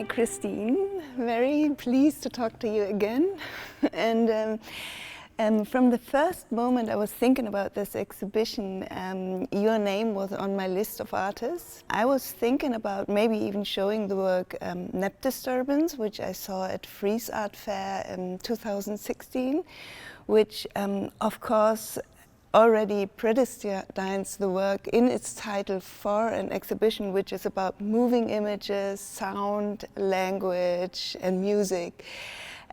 Christine, very pleased to talk to you again. And from the first moment I was thinking about this exhibition, your name was on my list of artists. I was thinking about maybe even showing the work Nap Disturbance, which I saw at Frieze Art Fair in 2016, which of course already predestines the work in its title for an exhibition which is about moving images, sound, language and music.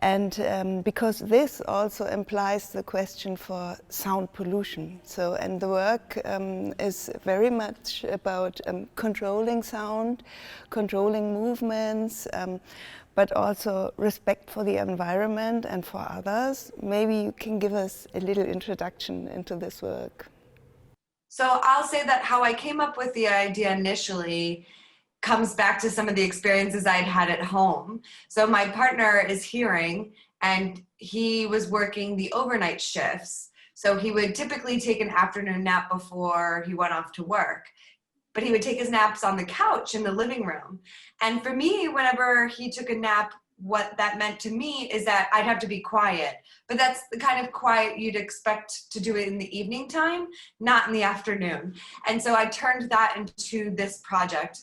And because this also implies the question for sound pollution. So, and the work is very much about controlling sound, controlling movements, but also respect for the environment and for others. Maybe you can give us a little introduction into this work. So I'll say that how I came up with the idea initially comes back to some of the experiences I'd had at home. So my partner is hearing, and he was working the overnight shifts. So he would typically take an afternoon nap before he went off to work. But he would take his naps on the couch in the living room. And for me, whenever he took a nap, what that meant to me is that I'd have to be quiet. But that's the kind of quiet you'd expect to do it in the evening time, not in the afternoon. And so I turned that into this project,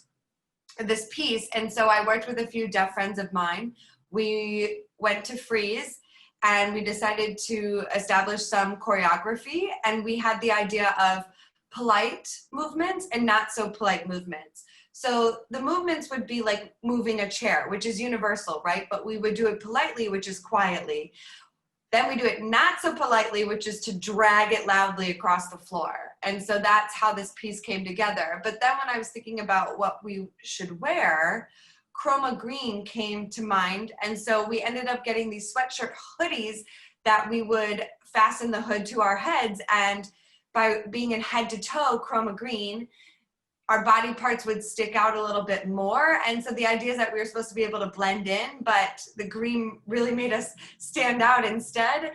this piece. And so I worked with a few deaf friends of mine. We went to Frieze and we decided to establish some choreography. And we had the idea of polite movements and not so polite movements. So the movements would be like moving a chair, which is universal, right? But we would do it politely, which is quietly. Then we do it not so politely, which is to drag it loudly across the floor. And so that's how this piece came together. But then when I was thinking about what we should wear, chroma green came to mind. And so we ended up getting these sweatshirt hoodies that we would fasten the hood to our heads, and by being in head to toe chroma green, our body parts would stick out a little bit more. And so the idea is that we were supposed to be able to blend in, but the green really made us stand out instead.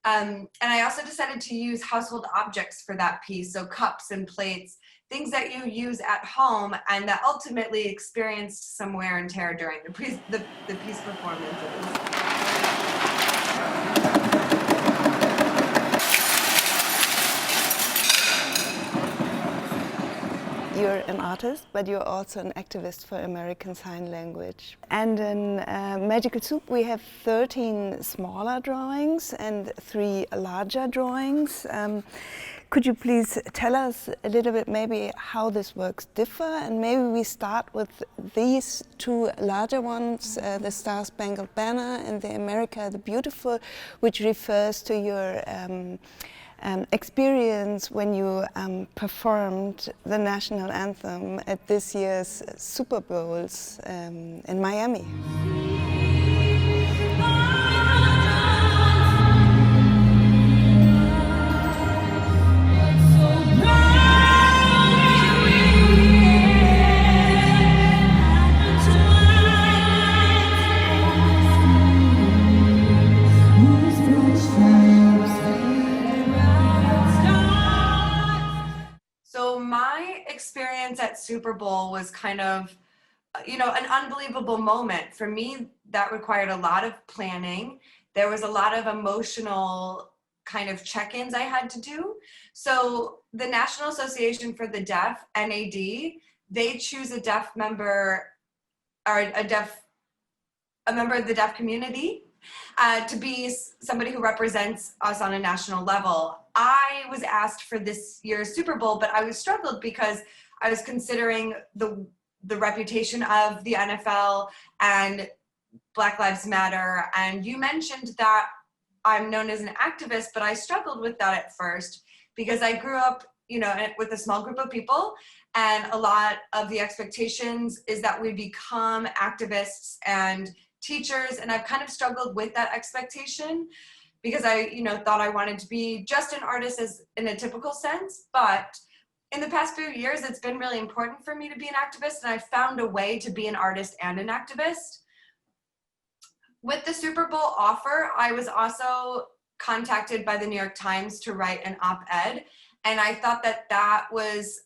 And I also decided to use household objects for that piece. So cups and plates, things that you use at home and that ultimately experienced some wear and tear during the piece performances. You're an artist, but you're also an activist for American Sign Language. And in Magical Soup we have 13 smaller drawings and 3 larger drawings. Could you please tell us a little bit maybe how this works differ? And maybe we start with these 2 larger ones, the Star Spangled Banner and the America the Beautiful, which refers to your experience when you performed the national anthem at this year's Super Bowls in Miami. Experience at Super Bowl was kind of, an unbelievable moment. For me, that required a lot of planning. There was a lot of emotional kind of check-ins I had to do. So the National Association for the Deaf, NAD, they choose a deaf member or a deaf a member of the deaf community, to be somebody who represents us on a national level. I was asked for this year's Super Bowl, but I was struggled because I was considering the reputation of the NFL and Black Lives Matter. And you mentioned that I'm known as an activist, but I struggled with that at first because I grew up, you know, with a small group of people, and a lot of the expectations is that we become activists and teachers, and I've kind of struggled with that expectation because I, you know, thought I wanted to be just an artist as in a typical sense. But in the past few years, it's been really important for me to be an activist, and I found a way to be an artist and an activist. With the Super Bowl offer, I was also contacted by the New York Times to write an op-ed, and I thought that that was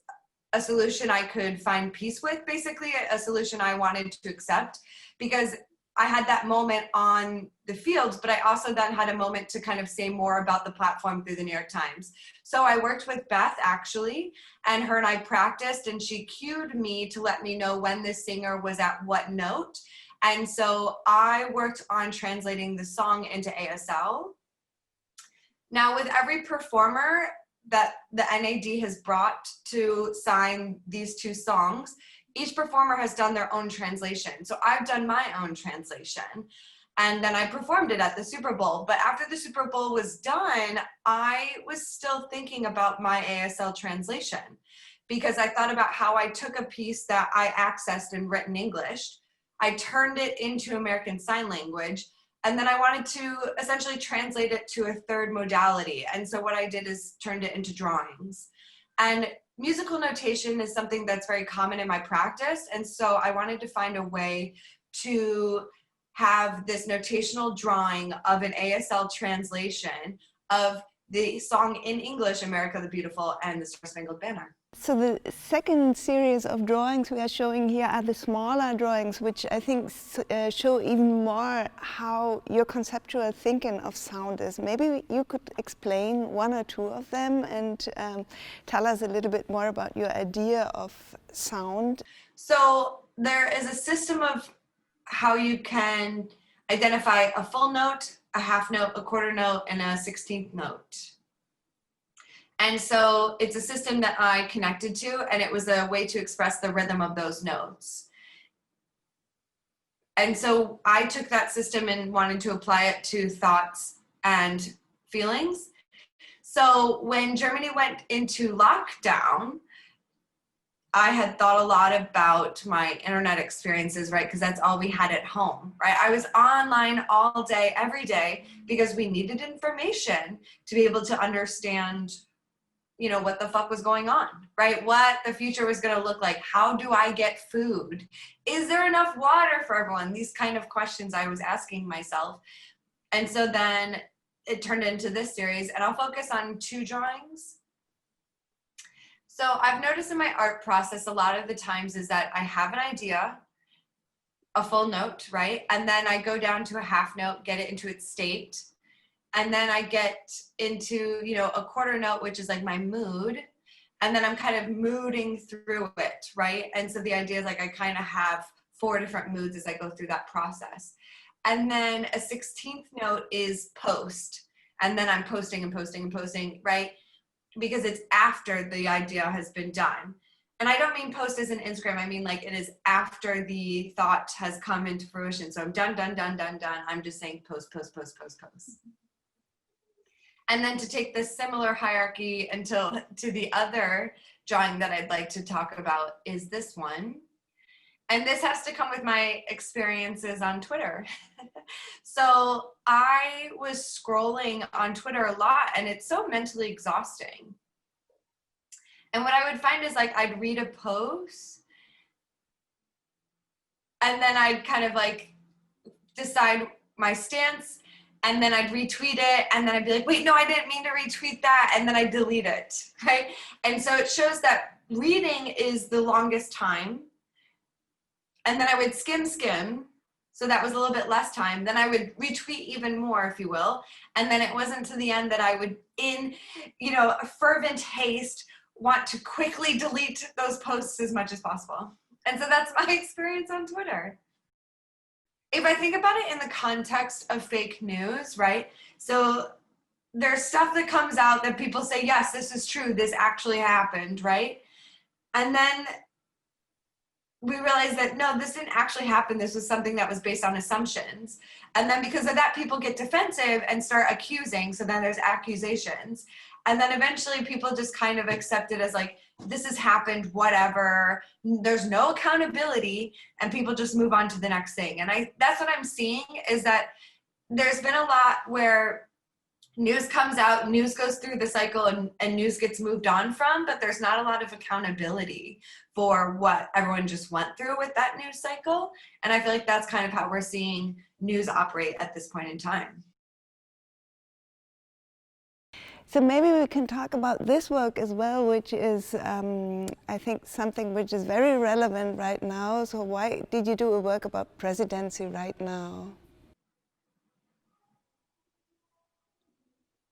a solution I could find peace with, basically a solution I wanted to accept, because I had that moment on the field, but I also then had a moment to kind of say more about the platform through the New York Times. So I worked with Beth, actually, and her and I practiced, and she cued me to let me know when the singer was at what note. And so I worked on translating the song into ASL. Now, with every performer that the NAD has brought to sign these two songs, each performer has done their own translation. So I've done my own translation, and then I performed it at the Super Bowl. But after the Super Bowl was done, I was still thinking about my ASL translation, because I thought about how I took a piece that I accessed in written English, I turned it into American Sign Language, and then I wanted to essentially translate it to a third modality. And so what I did is turned it into drawings. And musical notation is something that's very common in my practice. And so I wanted to find a way to have this notational drawing of an ASL translation of the song in English, America the Beautiful and the Star-Spangled Banner. So the second series of drawings we are showing here are the smaller drawings, which I think show even more how your conceptual thinking of sound is. Maybe you could explain one or two of them and tell us a little bit more about your idea of sound. So there is a system of how you can identify a full note, a half note, a quarter note, and a 16th note. And so it's a system that I connected to, and it was a way to express the rhythm of those notes. And so I took that system and wanted to apply it to thoughts and feelings. So when Germany went into lockdown, I had thought a lot about my internet experiences, right? Because that's all we had at home, right? I was online all day, every day, because we needed information to be able to understand, you know, what the fuck was going on, right? What the future was going to look like. How do I get food? Is there enough water for everyone? These kind of questions I was asking myself. And so then it turned into this series, and I'll focus on two drawings. So I've noticed in my art process a lot of the times is that I have an idea, a full note, right? And then I go down to a half note, get it into its state. And then I get into, you know, a quarter note, which is like my mood. And then I'm kind of mooding through it, right? And so the idea is like I kind of have 4 different moods as I go through that process. And then a 16th note is post. And then I'm posting and posting and posting, right? Because it's after the idea has been done. And I don't mean post as an Instagram. I mean like it is after the thought has come into fruition. So I'm done, done, done, done, done. I'm just saying post, post, post, post, post. And then to take this similar hierarchy to the other drawing that I'd like to talk about is this one. And this has to come with my experiences on Twitter. So I was scrolling on Twitter a lot, and it's so mentally exhausting. And what I would find is like I'd read a post, and then I'd kind of like decide my stance, and then I'd retweet it, and then I'd be like, wait, no, I didn't mean to retweet that, and then I'd delete it, right? And so it shows that reading is the longest time, and then I would skim, so that was a little bit less time. Then I would retweet even more, if you will, and then it wasn't to the end that I would, in, you know, fervent haste, want to quickly delete those posts as much as possible. And so that's my experience on Twitter. if I think about it in the context of fake news, right? So there's stuff that comes out that people say, yes, this is true, this actually happened, right? And then we realize that no, this didn't actually happen. This was something that was based on assumptions. And then because of that, people get defensive and start accusing. So then there's accusations. And then eventually people just kind of accept it as like, this has happened, whatever. There's no accountability, and people just move on to the next thing. And that's what I'm seeing, is that there's been a lot where news comes out, news goes through the cycle, and news gets moved on from, but there's not a lot of accountability for what everyone just went through with that news cycle. And I feel like that's kind of how we're seeing news operate at this point in time. So maybe we can talk about this work as well, which is, I think, something which is very relevant right now. So why did you do a work about presidency right now?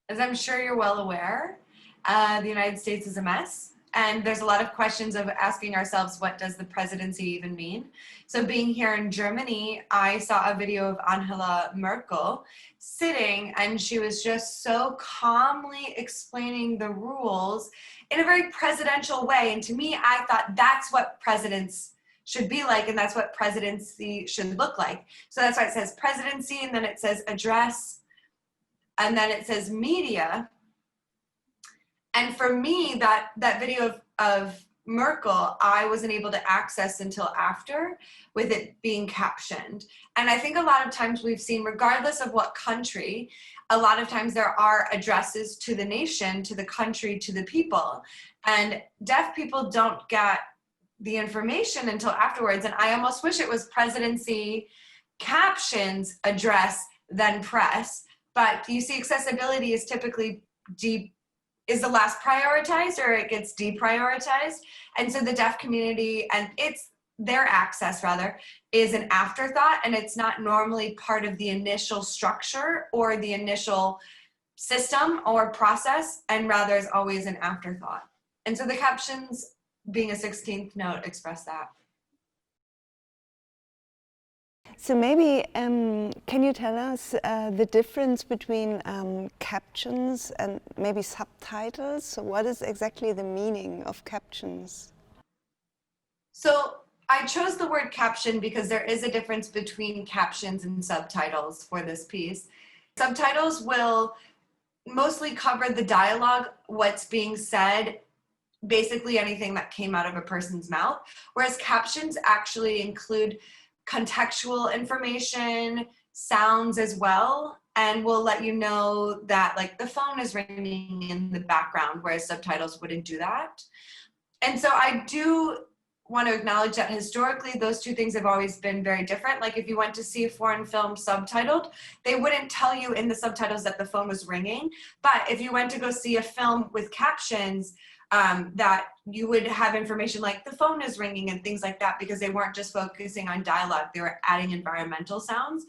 As I'm sure you're well aware, the United States is a mess. And there's a lot of questions of asking ourselves, what does the presidency even mean? So being here in Germany, I saw a video of Angela Merkel sitting, and she was just so calmly explaining the rules in a very presidential way. And to me, I thought that's what presidents should be like, and that's what presidency should look like. So that's why it says presidency, and then it says address, and then it says media. And for me, that video of Merkel, I wasn't able to access until after, with it being captioned. And I think a lot of times we've seen, regardless of what country, a lot of times there are addresses to the nation, to the country, to the people. And deaf people don't get the information until afterwards. And I almost wish it was presidency, captions, address, then press. But you see, accessibility is typically is the last prioritized, or it gets deprioritized. And so the deaf community, and their access rather, is an afterthought, and it's not normally part of the initial structure or the initial system or process, and rather is always an afterthought. And so the captions, being a 16th note, express that. So maybe, can you tell us the difference between captions and maybe subtitles? So what is exactly the meaning of captions? So I chose the word caption because there is a difference between captions and subtitles for this piece. Subtitles will mostly cover the dialogue, what's being said, basically anything that came out of a person's mouth, whereas captions actually include contextual information, sounds as well, and will let you know that like the phone is ringing in the background, whereas subtitles wouldn't do that. And so I do want to acknowledge that historically those two things have always been very different. Like if you went to see a foreign film subtitled, they wouldn't tell you in the subtitles that the phone was ringing. But if you went to go see a film with captions, that you would have information like the phone is ringing and things like that, because they weren't just focusing on dialogue, they were adding environmental sounds.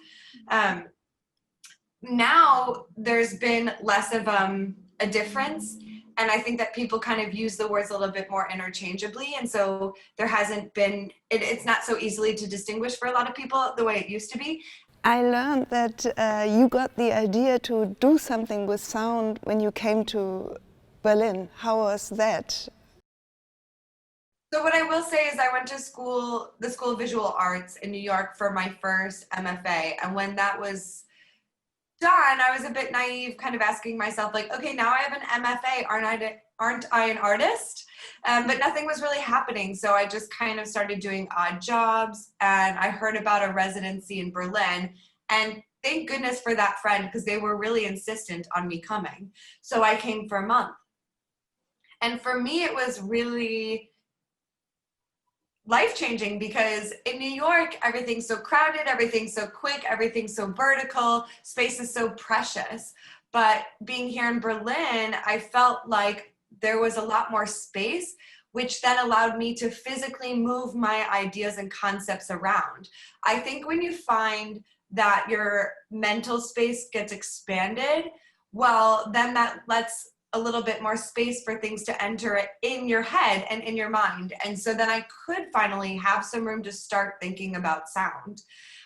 Now there's been less of a difference, and I think that people kind of use the words a little bit more interchangeably, and so there hasn't been, it's not so easily to distinguish for a lot of people the way it used to be. I learned that you got the idea to do something with sound when you came to Berlin. How was that? So what I will say is I went to school, the School of Visual Arts in New York for my first MFA. And when that was done, I was a bit naive, kind of asking myself like, okay, now I have an MFA, aren't I an artist? But nothing was really happening. So I just kind of started doing odd jobs, and I heard about a residency in Berlin, and thank goodness for that friend, because they were really insistent on me coming. So I came for a month. And for me, it was really life-changing, because in New York, everything's so crowded, everything's so quick, everything's so vertical, space is so precious. But being here in Berlin, I felt like there was a lot more space, which then allowed me to physically move my ideas and concepts around. I think when you find that your mental space gets expanded, well, then that lets a little bit more space for things to enter in your head and in your mind. And so then I could finally have some room to start thinking about sound.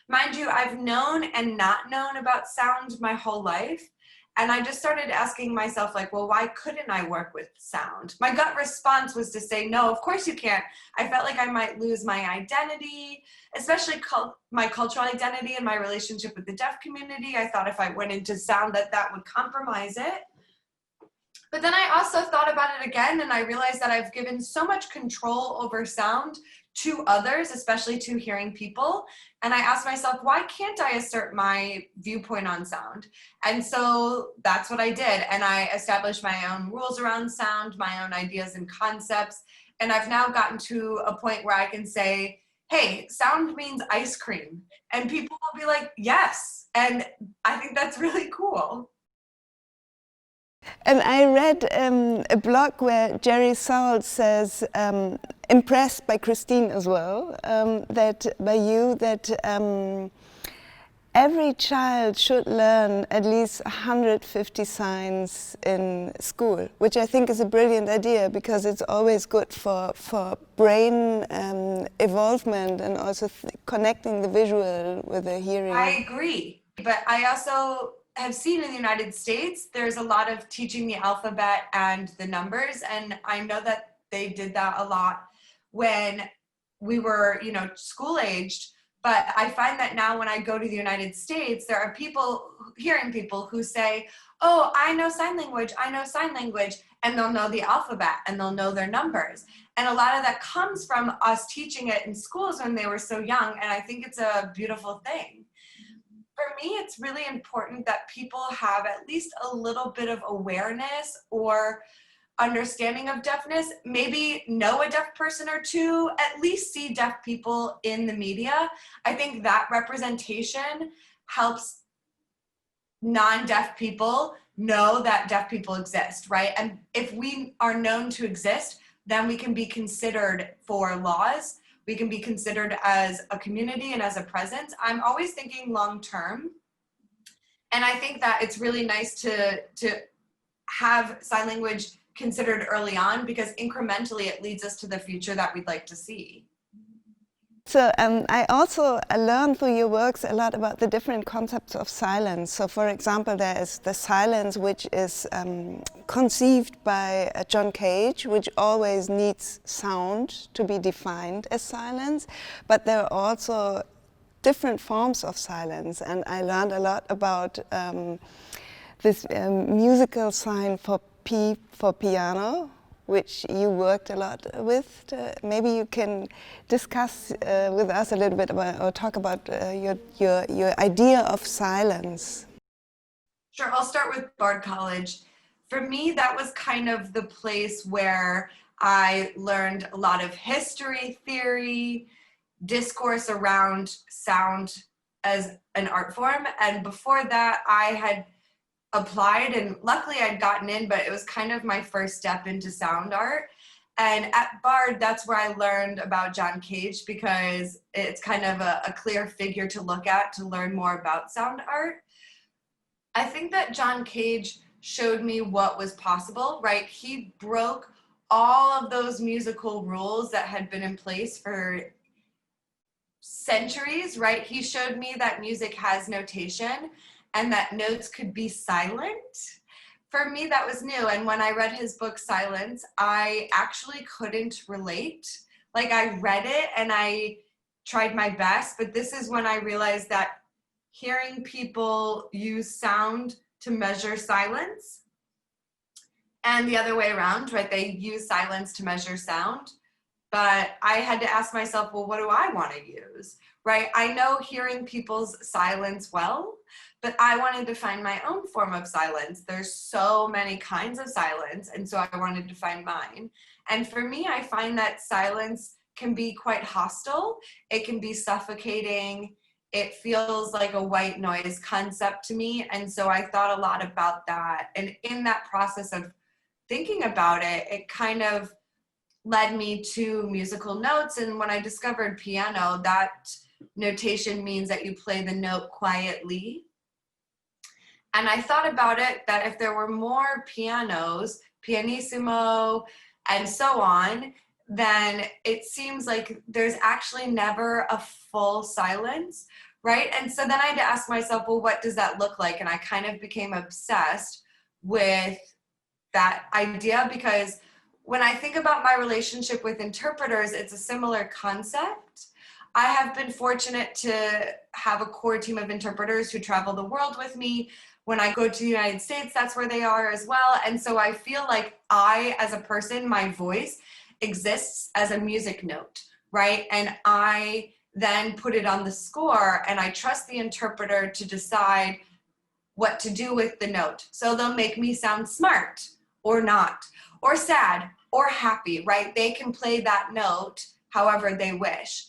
Mind you, I've known and not known about sound my whole life. And I just started asking myself, like, well, why couldn't I work with sound? My gut response was to say, no, of course you can't. I felt like I might lose my identity, especially my cultural identity and my relationship with the deaf community. I thought if I went into sound that would compromise it. But then I also thought about it again, and I realized that I've given so much control over sound to others, especially to hearing people. And I asked myself, why can't I assert my viewpoint on sound? And so that's what I did. And I established my own rules around sound, my own ideas and concepts. And I've now gotten to a point where I can say, hey, sound means ice cream. And people will be like, yes. And I think that's really cool. And I read a blog where Jerry Salt says, impressed by Christine as well, that every child should learn at least 150 signs in school, which I think is a brilliant idea because it's always good for brain evolvement and also connecting the visual with the hearing. I agree, but I also have seen in the United States, there's a lot of teaching the alphabet and the numbers. And I know that they did that a lot when we were, school aged. But I find that now when I go to the United States, there are hearing people who say, oh, I know sign language, and they'll know the alphabet and they'll know their numbers. And a lot of that comes from us teaching it in schools when they were so young. And I think it's a beautiful thing. For me, it's really important that people have at least a little bit of awareness or understanding of deafness, maybe know a deaf person or two, at least see deaf people in the media. I think that representation helps non-deaf people know that deaf people exist, right? And if we are known to exist, then we can be considered for laws. We can be considered as a community and as a presence. I'm always thinking long term. And I think that it's really nice to have sign language considered early on because incrementally it leads us to the future that we'd like to see. So I also learned through your works a lot about the different concepts of silence. So for example, there is the silence which is conceived by John Cage, which always needs sound to be defined as silence. But there are also different forms of silence. And I learned a lot about this musical sign for P for piano, which you worked a lot with. Maybe you can discuss with us a little bit about, or talk about your idea of silence. Sure, I'll start with Bard College. For me, that was kind of the place where I learned a lot of history theory, discourse around sound as an art form. And before that, I had applied and luckily I'd gotten in, but it was kind of my first step into sound art. And at Bard, that's where I learned about John Cage because it's kind of a clear figure to look at to learn more about sound art. I think that John Cage showed me what was possible, right? He broke all of those musical rules that had been in place for centuries, right? He showed me that music has notation and that notes could be silent. For me, that was new. And when I read his book, Silence, I actually couldn't relate. Like I read it and I tried my best, but this is when I realized that hearing people use sound to measure silence and the other way around, right? They use silence to measure sound. But I had to ask myself, well, what do I want to use, right? I know hearing people's silence well, but I wanted to find my own form of silence. There's so many kinds of silence, and so I wanted to find mine. And for me, I find that silence can be quite hostile. It can be suffocating. It feels like a white noise concept to me, and so I thought a lot about that. And in that process of thinking about it, it kind of led me to musical notes. And when I discovered piano, that notation means that you play the note quietly. And I thought about it that if there were more pianos, pianissimo, and so on, then it seems like there's actually never a full silence, right? And so then I had to ask myself, well, what does that look like? And I kind of became obsessed with that idea, because when I think about my relationship with interpreters, it's a similar concept. I have been fortunate to have a core team of interpreters who travel the world with me. When I go to the United States, that's where they are as well. And so I feel like I, as a person, my voice exists as a music note, right? And I then put it on the score, and I trust the interpreter to decide what to do with the note. So they'll make me sound smart or not, or sad or happy, right? They can play that note however they wish.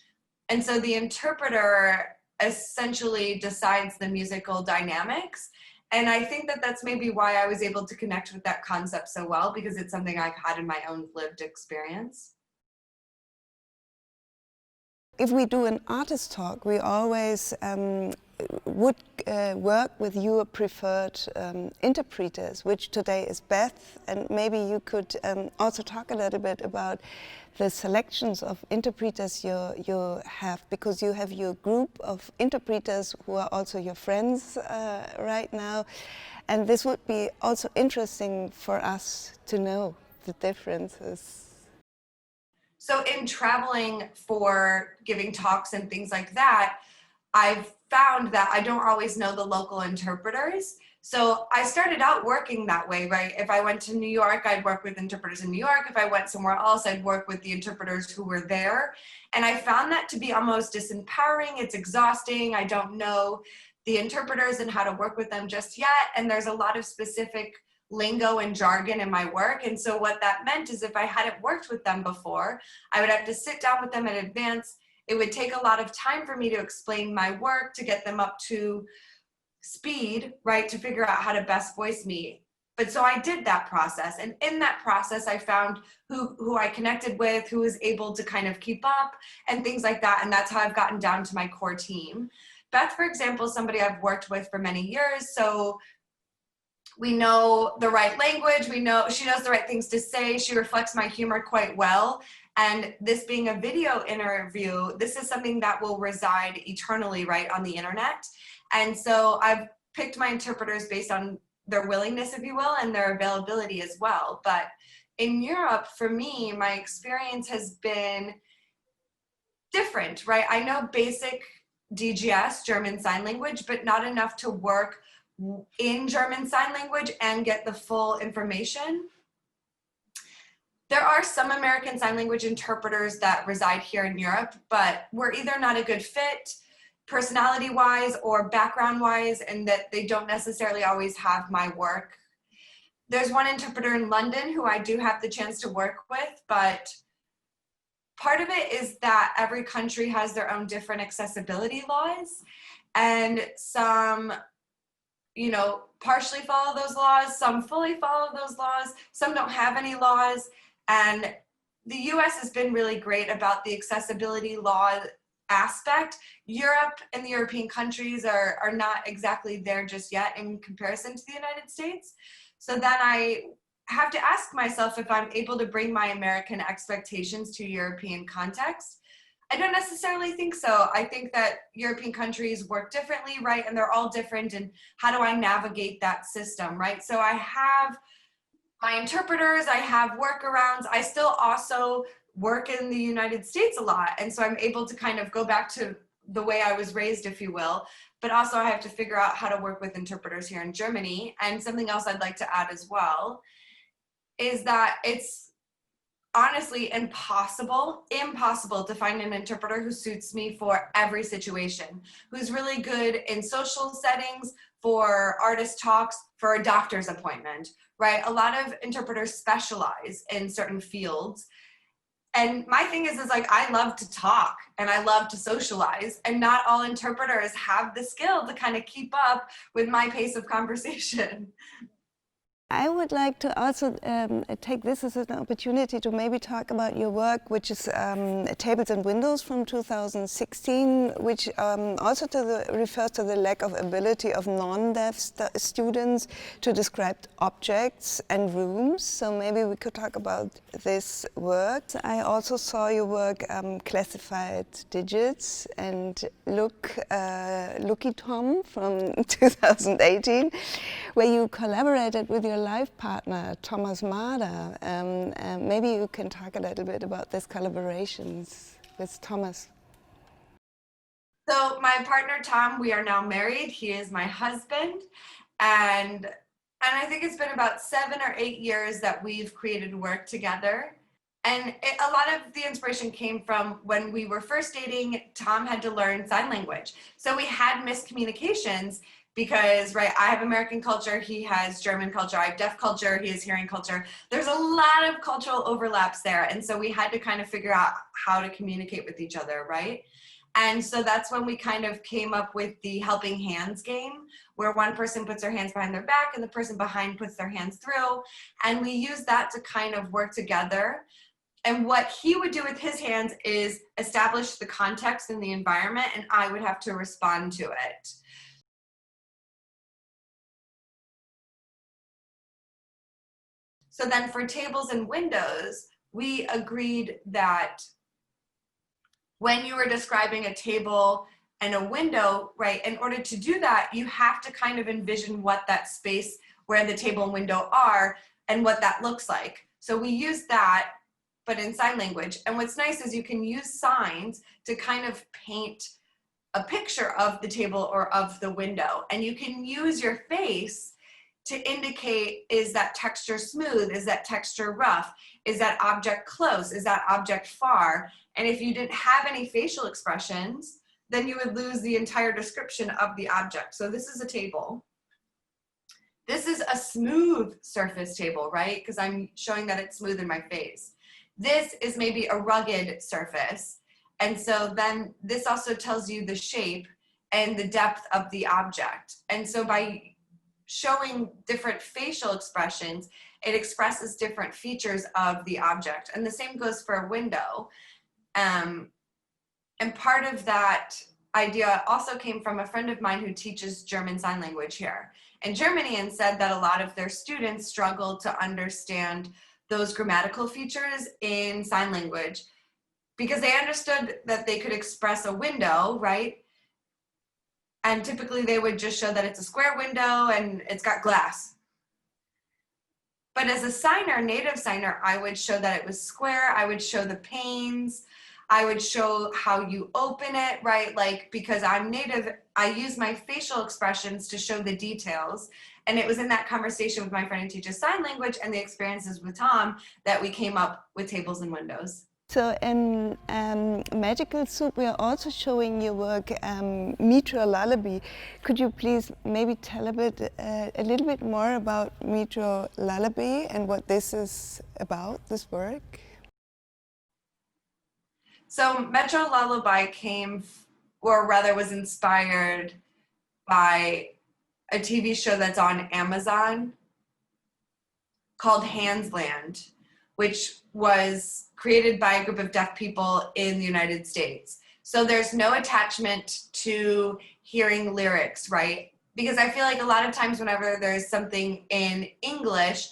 And so the interpreter essentially decides the musical dynamics. And I think that that's maybe why I was able to connect with that concept so well, because it's something I've had in my own lived experience. If we do an artist talk, we always would work with your preferred interpreters, which today is Beth, and maybe you could also talk a little bit about the selections of interpreters you have, because you have your group of interpreters who are also your friends right now, and this would be also interesting for us to know the differences. So in traveling for giving talks and things like that, I've found that I don't always know the local interpreters. So I started out working that way, right? If I went to New York, I'd work with interpreters in New York. If I went somewhere else, I'd work with the interpreters who were there. And I found that to be almost disempowering. It's exhausting. I don't know the interpreters and how to work with them just yet. And there's a lot of specific lingo and jargon in my work. And so what that meant is if I hadn't worked with them before, I would have to sit down with them in advance. It would take a lot of time for me to explain my work, to get them up to speed, right, to figure out how to best voice me. But so I did that process. And in that process, I found who I connected with, who was able to kind of keep up and things like that. And that's how I've gotten down to my core team. Beth, for example, is somebody I've worked with for many years. So we know the right language, she knows the right things to say, she reflects my humor quite well. And this being a video interview, this is something that will reside eternally, right, on the internet. And so I've picked my interpreters based on their willingness, if you will, and their availability as well. But in Europe, for me, my experience has been different, right? I know basic DGS, German Sign Language, but not enough to work in German Sign Language and get the full information. There are some American Sign Language interpreters that reside here in Europe, but we're either not a good fit personality-wise or background-wise, and that they don't necessarily always have my work. There's one interpreter in London who I do have the chance to work with, but part of it is that every country has their own different accessibility laws, and some partially follow those laws, some fully follow those laws, some don't have any laws. And the US has been really great about the accessibility law aspect. Europe and the European countries are not exactly there just yet in comparison to the United States. So then I have to ask myself if I'm able to bring my American expectations to European context. I don't necessarily think so. I think that European countries work differently, right? And they're all different. And how do I navigate that system, right? So I have my interpreters, I have workarounds. I still also work in the United States a lot. And so I'm able to kind of go back to the way I was raised, if you will. But also I have to figure out how to work with interpreters here in Germany. And something else I'd like to add as well is that it's honestly impossible to find an interpreter who suits me for every situation, who's really good in social settings, for artist talks, for a doctor's appointment, right? A lot of interpreters specialize in certain fields. And my thing is like, I love to talk and I love to socialize, and not all interpreters have the skill to kind of keep up with my pace of conversation. I would like to also take this as an opportunity to maybe talk about your work, which is Tables and Windows from 2016, which also refers to the lack of ability of non-deaf students to describe objects and rooms. So maybe we could talk about this work. I also saw your work Classified Digits and Looky Tom from 2018, where you collaborated with your life partner, Thomas Marder. Maybe you can talk a little bit about these collaborations with Thomas. So my partner, Tom, we are now married. He is my husband. And I think it's been about 7 or 8 years that we've created work together. And a lot of the inspiration came from when we were first dating. Tom had to learn sign language. So we had miscommunications because, right, I have American culture, he has German culture, I have deaf culture, he has hearing culture. There's a lot of cultural overlaps there. And so we had to kind of figure out how to communicate with each other, right? And so that's when we kind of came up with the helping hands game, where one person puts their hands behind their back and the person behind puts their hands through. And we use that to kind of work together. And what he would do with his hands is establish the context and the environment, and I would have to respond to it. So then for tables and windows, we agreed that when you were describing a table and a window, right, in order to do that, you have to kind of envision what that space where the table and window are and what that looks like. So we use that, but in sign language. And what's nice is you can use signs to kind of paint a picture of the table or of the window. And you can use your face to indicate, is that texture smooth? Is that texture rough? Is that object close? Is that object far? And if you didn't have any facial expressions, then you would lose the entire description of the object. So this is a table. This is a smooth surface table, right? Because I'm showing that it's smooth in my face. This is maybe a rugged surface. And so then this also tells you the shape and the depth of the object. And so by showing different facial expressions, it expresses different features of the object. And the same goes for a window. And part of that idea also came from a friend of mine who teaches German Sign Language here in Germany, and said that a lot of their students struggle to understand those grammatical features in sign language because they understood that they could express a window, right? And typically they would just show that it's a square window and it's got glass. But as a signer, native signer, I would show that it was square. I would show the panes. I would show how you open it, right? Like, because I'm native, I use my facial expressions to show the details. And it was in that conversation with my friend who teaches sign language and the experiences with Tom that we came up with tables and windows. So in Magical Soup, we are also showing your work, Metro Lullaby. Could you please maybe tell a little bit more about Metro Lullaby and what this is about, this work? So Metro Lullaby came, or rather was inspired by a TV show that's on Amazon called Handsland, which was created by a group of deaf people in the United States. So there's no attachment to hearing lyrics, right? Because I feel like a lot of times whenever there's something in English,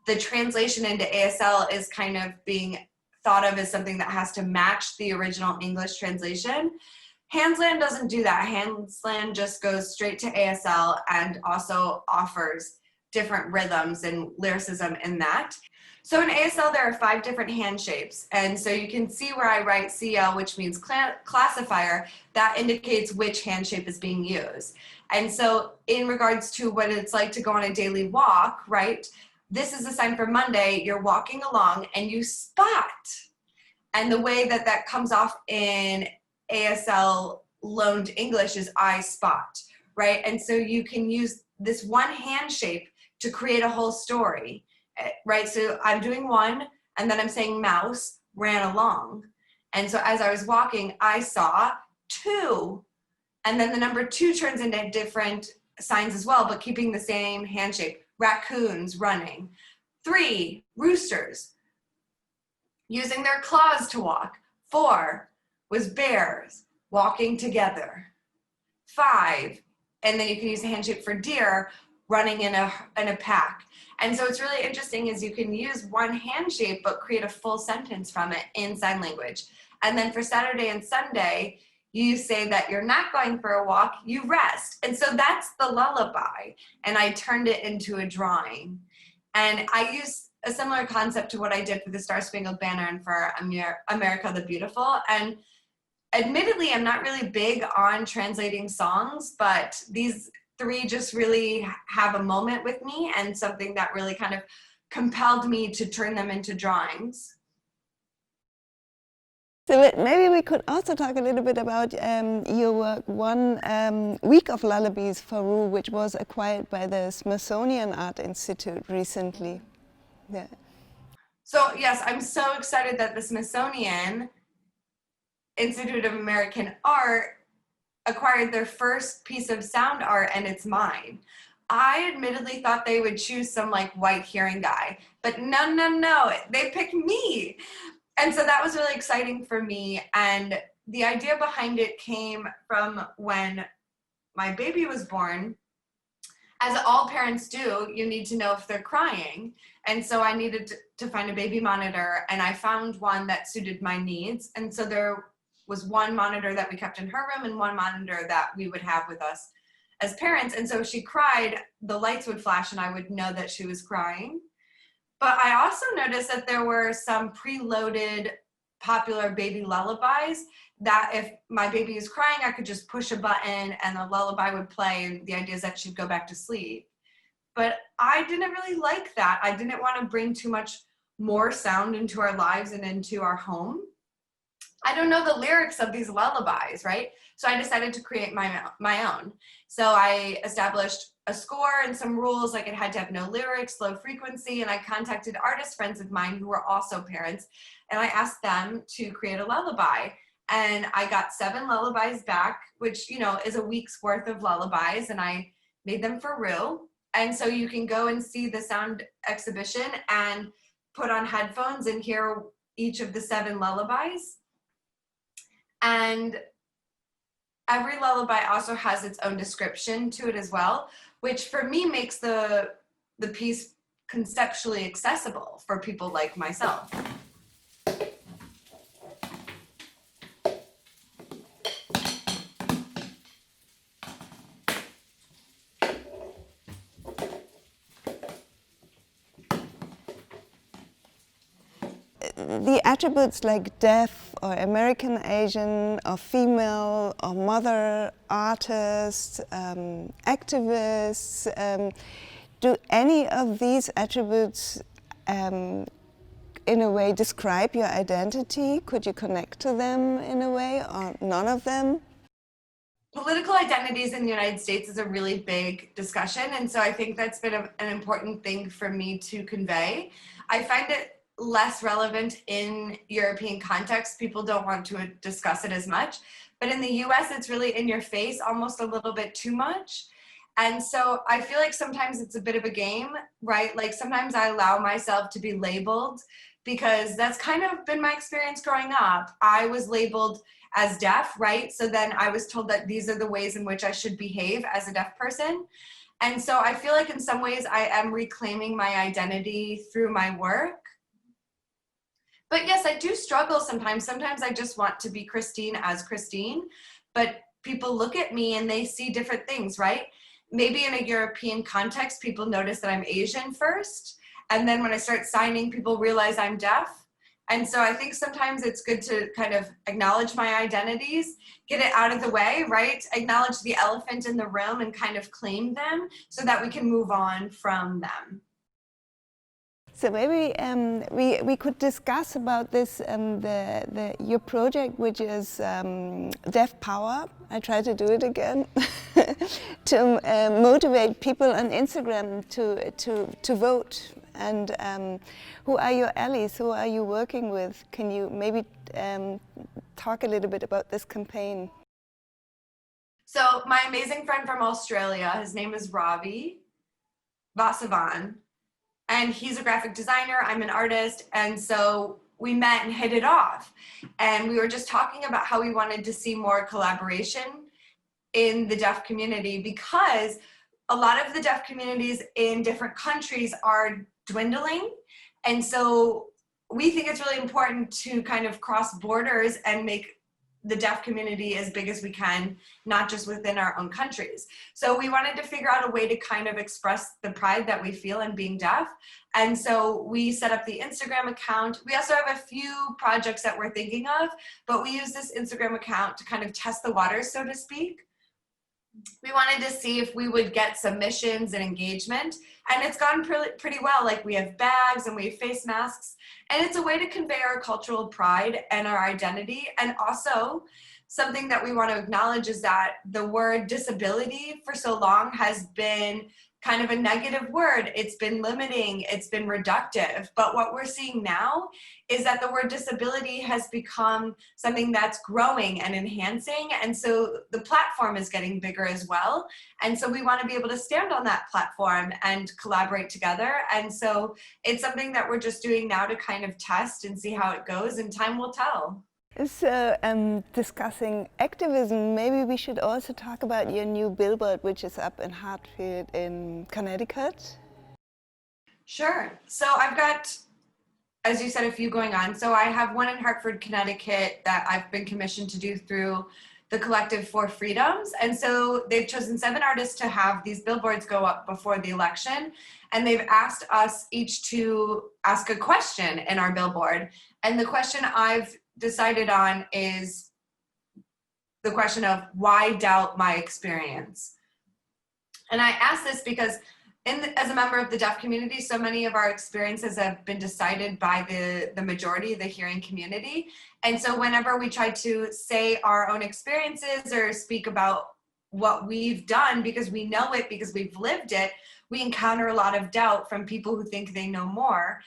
the translation into ASL is kind of being thought of as something that has to match the original English translation. Handsland doesn't do that. Handsland just goes straight to ASL and also offers different rhythms and lyricism in that. So in ASL, there are 5 different hand shapes. And so you can see where I write CL, which means classifier, that indicates which hand shape is being used. And so in regards to what it's like to go on a daily walk, right? This is a sign for Monday, you're walking along and you spot. And the way that that comes off in ASL loaned English is I spot, right? And so you can use this one hand shape to create a whole story. Right, so I'm doing one, and then I'm saying mouse ran along. And so as I was walking, I saw 2, and then the number 2 turns into different signs as well, but keeping the same hand shape. Raccoons running. 3, roosters using their claws to walk. 4 was bears walking together. 5, and then you can use the hand shape for deer running in a pack. And so it's really interesting is you can use one hand shape but create a full sentence from it in sign language. And then for Saturday and Sunday, you say that you're not going for a walk, you rest. And so that's the lullaby. And I turned it into a drawing. And I used a similar concept to what I did for the Star Spangled Banner and for America the Beautiful. And admittedly, I'm not really big on translating songs, but these 3 just really have a moment with me and something that really kind of compelled me to turn them into drawings. So maybe we could also talk a little bit about your work, One Week of Lullabies for Rue, which was acquired by the Smithsonian Art Institute recently. Yeah. So yes, I'm so excited that the Smithsonian Institute of American Art acquired their first piece of sound art, and it's mine. I admittedly thought they would choose some like white hearing guy, but no, they picked me. And so that was really exciting for me. And the idea behind it came from when my baby was born. As all parents do, you need to know if they're crying. And so I needed to find a baby monitor, and I found one that suited my needs. And so there was one monitor that we kept in her room and one monitor that we would have with us as parents. And so if she cried, the lights would flash and I would know that she was crying. But I also noticed that there were some preloaded popular baby lullabies that if my baby is crying, I could just push a button and the lullaby would play, and the idea is that she'd go back to sleep. But I didn't really like that. I didn't want to bring too much more sound into our lives and into our home. I don't know the lyrics of these lullabies, right? So I decided to create my own. So I established a score and some rules, like it had to have no lyrics, low frequency, and I contacted artist friends of mine who were also parents, and I asked them to create a lullaby. And I got 7 lullabies back, which, you know, is a week's worth of lullabies, and I made them for Rue. And so you can go and see the sound exhibition and put on headphones and hear each of the 7 lullabies. And every lullaby also has its own description to it as well, which for me makes the piece conceptually accessible for people like myself. The attributes like deaf or American Asian or female or mother, artist, activists, do any of these attributes in a way describe your identity? Could you connect to them in a way, or none of them? Political identities in the United States is a really big discussion, and so I think that's been an important thing for me to convey. I find it less relevant in European context. People don't want to discuss it as much, but in the US it's really in your face, almost a little bit too much. And so I feel like sometimes it's a bit of a game, right? Like sometimes I allow myself to be labeled because that's kind of been my experience growing up. I was labeled as deaf, right? So then I was told that these are the ways in which I should behave as a deaf person. And so I feel like in some ways I am reclaiming my identity through my work. But yes, I do struggle sometimes. Sometimes I just want to be Christine as Christine, but people look at me and they see different things, right? Maybe in a European context, people notice that I'm Asian first. And then when I start signing, people realize I'm deaf. And so I think sometimes it's good to kind of acknowledge my identities, get it out of the way, right? Acknowledge the elephant in the room and kind of claim them so that we can move on from them. So maybe we could discuss about this, your project, which is Deaf Power. I try to do it again, to motivate people on Instagram to vote. And who are your allies? Who are you working with? Can you maybe talk a little bit about this campaign? So my amazing friend from Australia, his name is Ravi Vasavan, and he's a graphic designer, I'm an artist, and so we met and hit it off. And we were just talking about how we wanted to see more collaboration in the deaf community, because a lot of the deaf communities in different countries are dwindling. And so we think it's really important to kind of cross borders and make the deaf community as big as we can, not just within our own countries. So we wanted to figure out a way to kind of express the pride that we feel in being deaf. And so we set up the Instagram account. We also have a few projects that we're thinking of, but we use this Instagram account to kind of test the waters, so to speak. We wanted to see if we would get submissions and engagement, and it's gone pretty well. Like, we have bags and we have face masks, and it's a way to convey our cultural pride and our identity. And also, something that we want to acknowledge is that the word disability for so long has been kind of a negative word. It's been limiting, it's been reductive. But what we're seeing now is that the word disability has become something that's growing and enhancing. And so the platform is getting bigger as well. And so we want to be able to stand on that platform and collaborate together. And so it's something that we're just doing now to kind of test and see how it goes, and time will tell. So, discussing activism, maybe we should also talk about your new billboard, which is up in Hartfield in Connecticut. Sure. So I've got, as you said, a few going on. So I have one in Hartford, Connecticut that I've been commissioned to do through the Collective for Freedoms. And so they've chosen 7 artists to have these billboards go up before the election. And they've asked us each to ask a question in our billboard. And the question I've decided on is the question of, why doubt my experience? And I ask this because as a member of the deaf community, so many of our experiences have been decided by the majority, the hearing community. And so whenever we try to say our own experiences or speak about what we've done because we know it, because we've lived it, we encounter a lot of doubt from people who think they know more,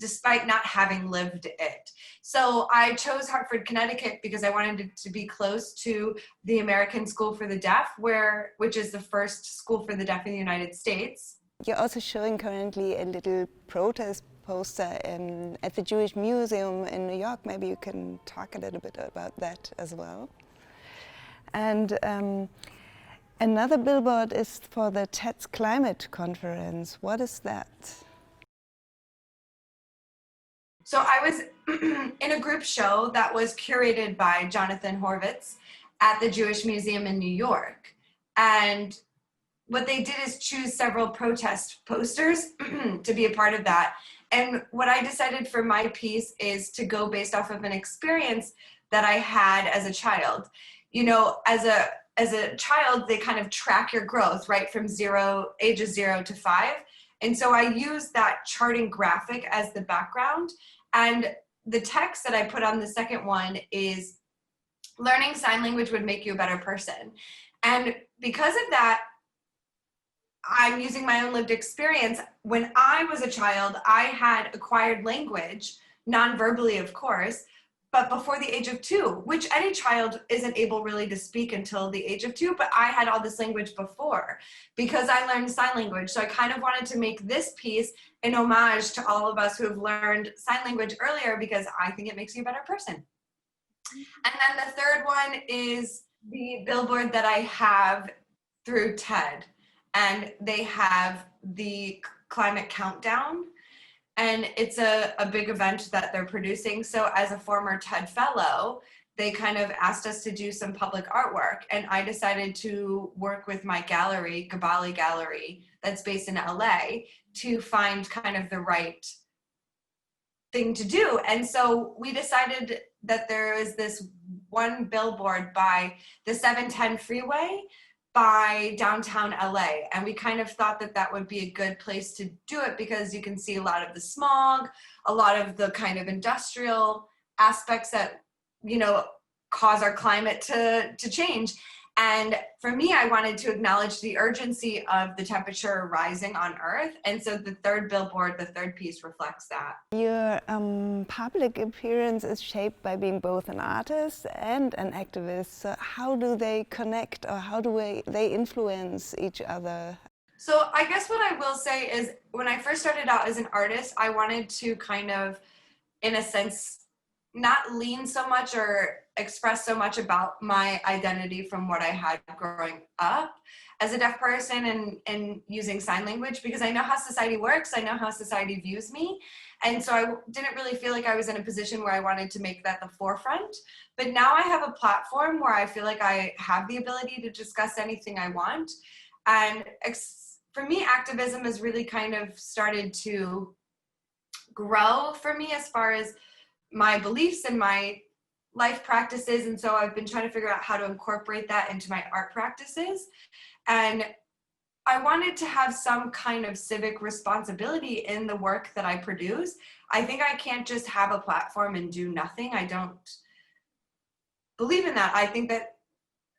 despite not having lived it. So I chose Hartford, Connecticut because I wanted it to be close to the American School for the Deaf, which is the first school for the deaf in the United States. You're also showing currently a little protest poster at the Jewish Museum in New York. Maybe you can talk a little bit about that as well. And another billboard is for the TED's Climate Conference. What is that? So I was in a group show that was curated by Jonathan Horvitz at the Jewish Museum in New York. And what they did is choose several protest posters to be a part of that. And what I decided for my piece is to go based off of an experience that I had as a child. You know, as a child, they kind of track your growth, right, from ages 0 to 5. And so I used that charting graphic as the background. And the text that I put on the second one is, learning sign language would make you a better person. And because of that, I'm using my own lived experience. When I was a child, I had acquired language, non-verbally, of course, but before the age of 2, which any child isn't able really to speak until the age of 2, but I had all this language before because I learned sign language. So I kind of wanted to make this piece an homage to all of us who have learned sign language earlier, because I think it makes you a better person. And then the third one is the billboard that I have through TED, and they have the climate countdown. And it's a big event that they're producing. So as a former TED fellow, they kind of asked us to do some public artwork. And I decided to work with my gallery, Gabali Gallery, that's based in LA, to find kind of the right thing to do. And so we decided that there is this one billboard by the 710 freeway by downtown LA. And we kind of thought that that would be a good place to do it because you can see a lot of the smog, a lot of the kind of industrial aspects that, you know, cause our climate to change. And for me, I wanted to acknowledge the urgency of the temperature rising on Earth. And so the third billboard, the third piece reflects that. Your public appearance is shaped by being both an artist and an activist. So how do they connect, or how do they influence each other? So I guess what I will say is, when I first started out as an artist, I wanted to kind of, in a sense, not lean so much or express so much about my identity from what I had growing up as a deaf person and using sign language, because I know how society works, I know how society views me. And so I didn't really feel like I was in a position where I wanted to make that the forefront. But now I have a platform where I feel like I have the ability to discuss anything I want. And for me, activism has really kind of started to grow for me as far as my beliefs and my life practices. And so I've been trying to figure out how to incorporate that into my art practices. And I wanted to have some kind of civic responsibility in the work that I produce. I think I can't just have a platform and do nothing. I don't believe in that. I think that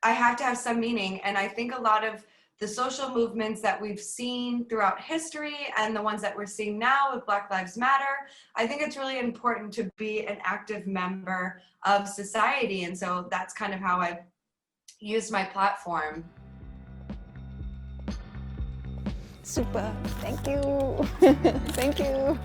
I have to have some meaning. And I think a lot of the social movements that we've seen throughout history and the ones that we're seeing now with Black Lives Matter, I think it's really important to be an active member of society. And so that's kind of how I've used my platform. Super, thank you. Thank you.